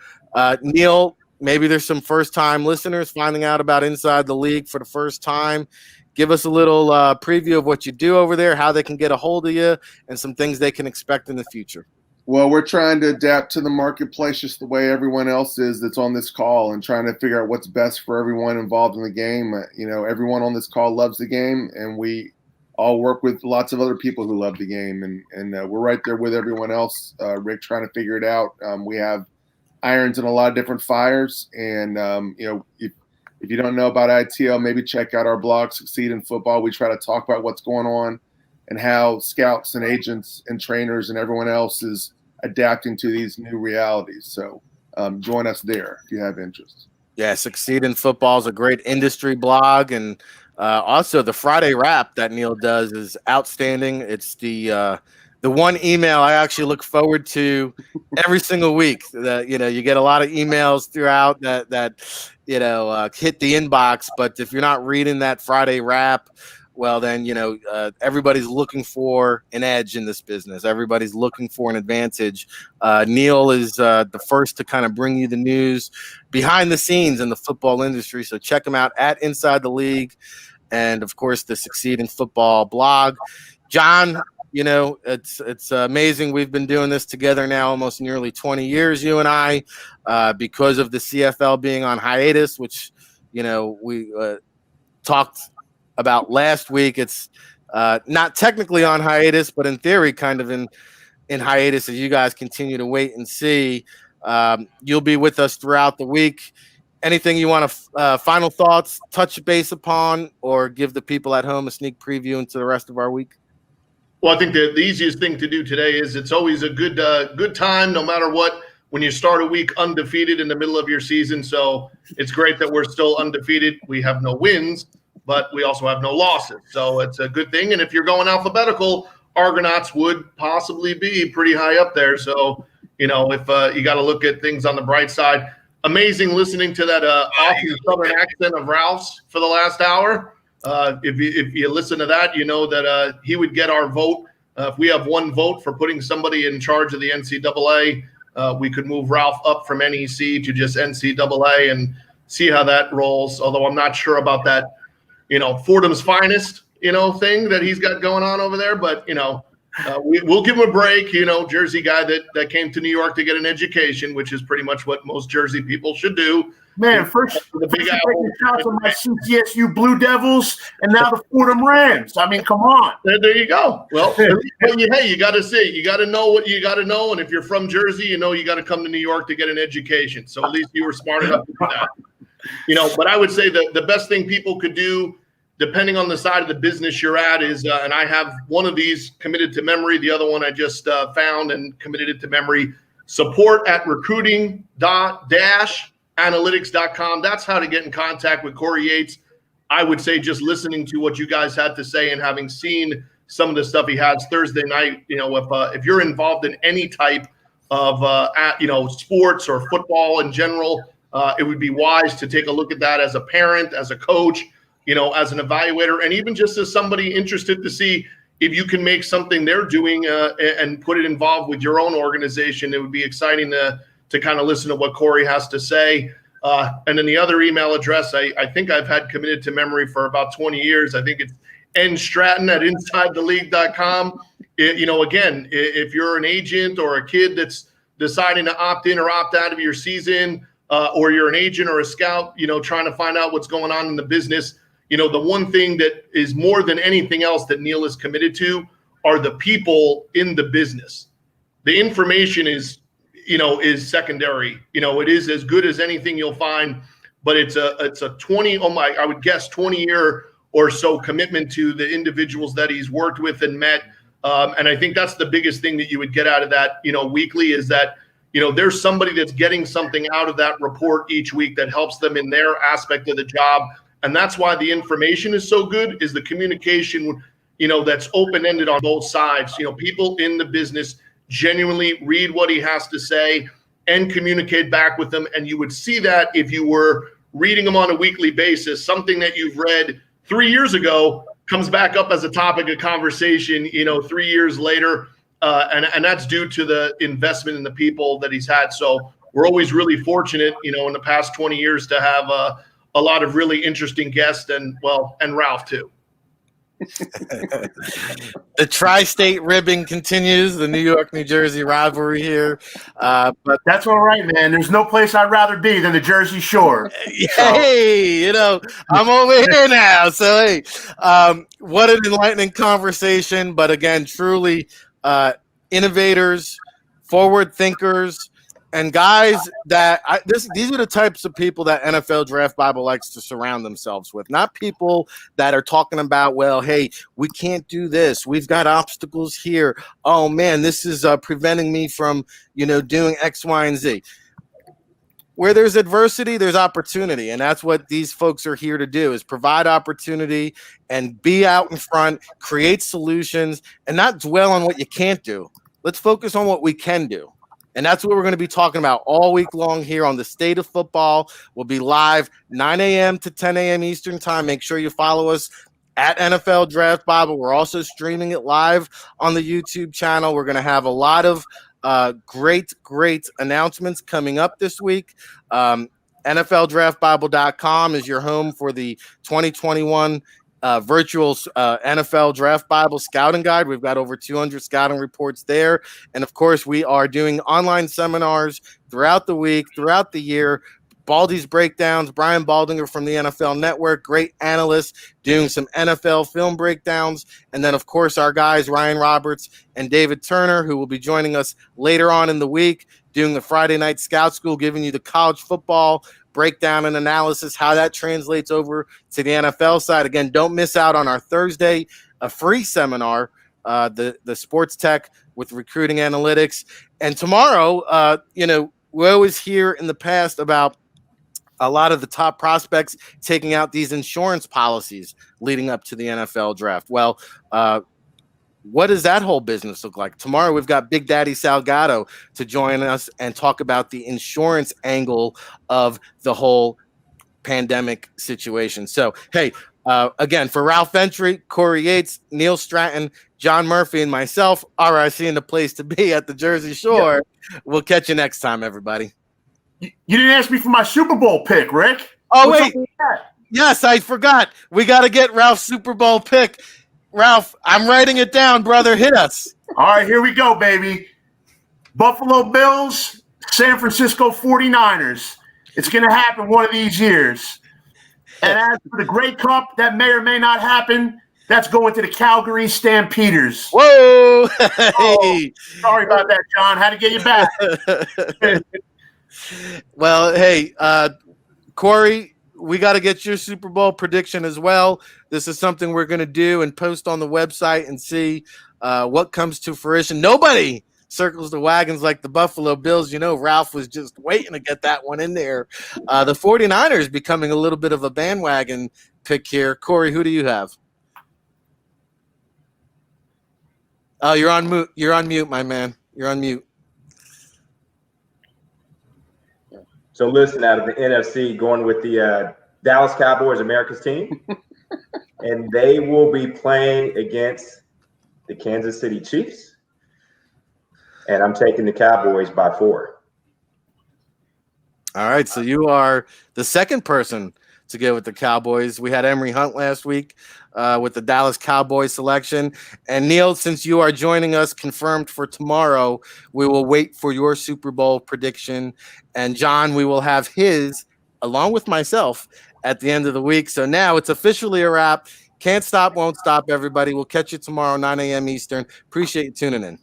Neil, maybe there's some first-time listeners finding out about Inside the League for the first time. Give us a little preview of what you do over there, how they can get a hold of you, and some things they can expect in the future. Well, we're trying to adapt to the marketplace just the way everyone else is that's on this call, and trying to figure out what's best for everyone involved in the game. Everyone on this call loves the game, and we all work with lots of other people who love the game, and we're right there with everyone else, Rick, trying to figure it out. We have irons in a lot of different fires, and if you don't know about ITL, maybe check out our blog, Succeed in Football. We try to talk about what's going on and how scouts and agents and trainers and everyone else is adapting to these new realities. So join us there if you have interest. Yeah, Succeed in Football is a great industry blog. And also the Friday wrap that Neil does is outstanding. It's the one email I actually look forward to every single week. You get a lot of emails throughout that hit the inbox. But if you're not reading that Friday wrap, well, then, everybody's looking for an edge in this business. Everybody's looking for an advantage. Neil is the first to kind of bring you the news behind the scenes in the football industry. So check him out at Inside the League. And, of course, the Succeed in Football blog. John, it's amazing. We've been doing this together now almost nearly 20 years, you and I, because of the CFL being on hiatus, which, we talked about last week. It's not technically on hiatus, but in theory kind of in hiatus as you guys continue to wait and see. You'll be with us throughout the week. Anything you want to final thoughts, touch base upon, or give the people at home a sneak preview into the rest of our week? Well, I think the easiest thing to do today is it's always a good time, no matter what, when you start a week undefeated in the middle of your season. So it's great that we're still undefeated. We have no wins, but we also have no losses. So it's a good thing. And if you're going alphabetical, Argonauts would possibly be pretty high up there. So, if you got to look at things on the bright side. Amazing listening to that awesome Southern accent of Ralph's for the last hour. If you listen to that, you know that he would get our vote. If we have one vote for putting somebody in charge of the NCAA, we could move Ralph up from NEC to just NCAA and see how that rolls. Although I'm not sure about that, Fordham's finest, thing that he's got going on over there. But, we'll give him a break, Jersey guy that came to New York to get an education, which is pretty much what most Jersey people should do. Man, first the big shots on my CCSU Blue Devils, and now the Fordham Rams. I mean, come on. There you go. Well, hey, you got to see. You got to know what you got to know. And if you're from Jersey, you got to come to New York to get an education. So at least you were smart enough to do that. But I would say the best thing people could do, depending on the side of the business you're at, is, and I have one of these committed to memory. The other one I just found and committed it to memory. support at recruiting-analytics.com. That's how to get in contact with Corey Yates. I would say just listening to what you guys had to say and having seen some of the stuff he has Thursday night, if you're involved in any type of sports or football in general, it would be wise to take a look at that as a parent, as a coach, as an evaluator, and even just as somebody interested to see if you can make something they're doing and put it involved with your own organization. It would be exciting to kind of listen to what Corey has to say. And then the other email address I think I've had committed to memory for about 20 years. I think it's nstratton@insidetheleague.com. Again, if you're an agent or a kid that's deciding to opt in or opt out of your season, or you're an agent or a scout, trying to find out what's going on in the business, the one thing that is more than anything else that Neil is committed to are the people in the business. The information is secondary. It is as good as anything you'll find, but it's a 20 year or so commitment to the individuals that he's worked with and met. And I think that's the biggest thing that you would get out of that, weekly, is that, there's somebody that's getting something out of that report each week that helps them in their aspect of the job. And that's why the information is so good, is the communication, that's open-ended on both sides. People in the business genuinely read what he has to say and communicate back with them. And you would see that if you were reading them on a weekly basis. Something that you've read 3 years ago comes back up as a topic of conversation, 3 years later. And that's due to the investment in the people that he's had. So we're always really fortunate, in the past 20 years to have a lot of really interesting guests and Ralph too. The tri-state ribbing continues, the New York, New Jersey rivalry here. But that's all right, man. There's no place I'd rather be than the Jersey Shore. Hey, I'm over here now. So, hey, what an enlightening conversation. But again, truly innovators, forward thinkers, and guys that these are the types of people that NFL Draft Bible likes to surround themselves with. Not people that are talking about, well, hey, we can't do this. We've got obstacles here. Oh man, this is preventing me from, doing X, Y, and Z. Where there's adversity, there's opportunity. And that's what these folks are here to do, is provide opportunity and be out in front, create solutions, and not dwell on what you can't do. Let's focus on what we can do. And that's what we're going to be talking about all week long here on The State of Football. We'll be live 9 a.m. to 10 a.m. Eastern time. Make sure you follow us at NFL Draft Bible. We're also streaming it live on the YouTube channel. We're going to have a lot of great announcements coming up this week. NFLDraftBible.com is your home for the 2021 virtual NFL Draft Bible Scouting Guide. We've got over 200 scouting reports there. And of course, we are doing online seminars throughout the week, throughout the year. Baldy's breakdowns, Brian Baldinger from the NFL Network, great analyst, doing some NFL film breakdowns. And then, of course, our guys, Ryan Roberts and David Turner, who will be joining us later on in the week, doing the Friday Night Scout School, giving you the college football breakdown and analysis, how that translates over to the NFL side. Again, don't miss out on our Thursday, a free seminar, the sports tech with recruiting analytics. And tomorrow, we always hear in the past about a lot of the top prospects taking out these insurance policies leading up to the NFL draft. Well, what does that whole business look like? Tomorrow, we've got Big Daddy Salgado to join us and talk about the insurance angle of the whole pandemic situation. So, hey, again, for Ralph Ventry, Corey Yates, Neil Stratton, John Murphy, and myself, RIC in the place to be at the Jersey Shore. Yeah. We'll catch you next time, everybody. You didn't ask me for my Super Bowl pick, Rick. Oh, wait. Yes, I forgot. We got to get Ralph's Super Bowl pick. Ralph, I'm writing it down, brother. Hit us. All right, here we go, baby. Buffalo Bills, San Francisco 49ers. It's going to happen one of these years. And as for the Grey Cup, that may or may not happen. That's going to the Calgary Stampeders. Whoa! Oh, sorry about that, John. Had to get you back. Well, hey, Corey, we got to get your Super Bowl prediction as well. This is something we're going to do and post on the website and see what comes to fruition. Nobody circles the wagons like the Buffalo Bills. You know, Ralph was just waiting to get that one in there. The 49ers becoming a little bit of a bandwagon pick here. Corey, who do you have? Oh, you're on mute. You're on mute, my man. You're on mute. So listen, out of the NFC, going with the Dallas Cowboys, America's team, and they will be playing against the Kansas City Chiefs, and I'm taking the Cowboys by 4. All right, so you are the second person to go with the Cowboys. We had Emery Hunt last week with the Dallas Cowboys selection. And Neil, since you are joining us confirmed for tomorrow, we will wait for your Super Bowl prediction. And John, we will have his, along with myself, at the end of the week. So now it's officially a wrap. Can't stop, won't stop, everybody. We'll catch you tomorrow, 9 a.m. Eastern. Appreciate you tuning in.